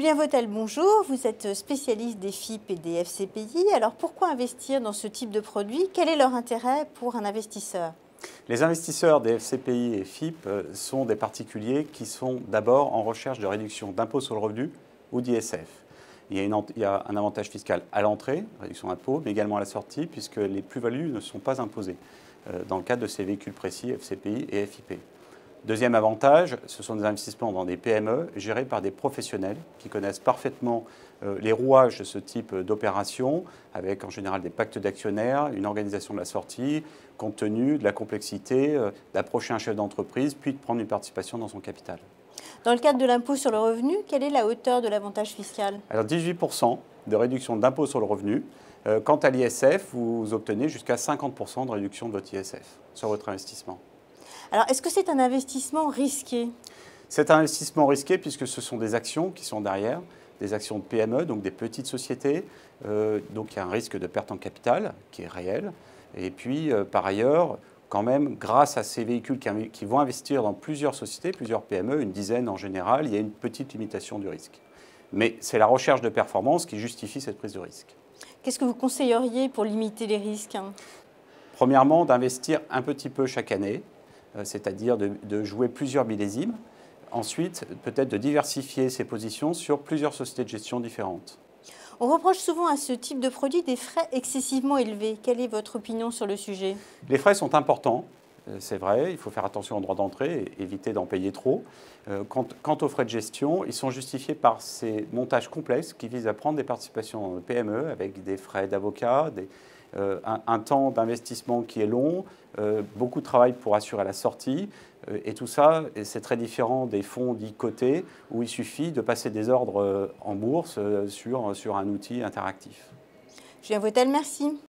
Julien Vautel, bonjour. Vous êtes spécialiste des FIP et des FCPI. Alors pourquoi investir dans ce type de produit? Quel est leur intérêt pour un investisseur? Les investisseurs des FCPI et FIP sont des particuliers qui sont d'abord en recherche de réduction d'impôt sur le revenu ou d'ISF. Il y a un avantage fiscal à l'entrée, réduction d'impôt, mais également à la sortie, puisque les plus-values ne sont pas imposées dans le cadre de ces véhicules précis FCPI et FIP. Deuxième avantage, ce sont des investissements dans des PME gérés par des professionnels qui connaissent parfaitement les rouages de ce type d'opération, avec en général des pactes d'actionnaires, une organisation de la sortie, compte tenu de la complexité d'approcher un chef d'entreprise, puis de prendre une participation dans son capital. Dans le cadre de l'impôt sur le revenu, quelle est la hauteur de l'avantage fiscal? Alors 18% de réduction d'impôt sur le revenu. Quant à l'ISF, vous obtenez jusqu'à 50% de réduction de votre ISF sur votre investissement. Alors, est-ce que c'est un investissement risqué? C'est un investissement risqué puisque ce sont des actions qui sont derrière, des actions de PME, donc des petites sociétés. Donc il y a un risque de perte en capital qui est réel. Et puis, par ailleurs, quand même, grâce à ces véhicules qui vont investir dans plusieurs sociétés, plusieurs PME, une dizaine en général, il y a une petite limitation du risque. Mais c'est la recherche de performance qui justifie cette prise de risque. Qu'est-ce que vous conseilleriez pour limiter les risques? Premièrement, d'investir un petit peu chaque année, c'est-à-dire de jouer plusieurs millésimes. Ensuite, peut-être de diversifier ses positions sur plusieurs sociétés de gestion différentes. On reproche souvent à ce type de produit des frais excessivement élevés. Quelle est votre opinion sur le sujet? Les frais sont importants, c'est vrai, il faut faire attention au droit d'entrée et éviter d'en payer trop. Quant aux frais de gestion, ils sont justifiés par ces montages complexes qui visent à prendre des participations dans le PME avec des frais d'avocat, un temps d'investissement qui est long, beaucoup de travail pour assurer la sortie. Et tout ça, c'est très différent des fonds dits cotés où il suffit de passer des ordres en bourse sur un outil interactif. Julien Vautel, merci.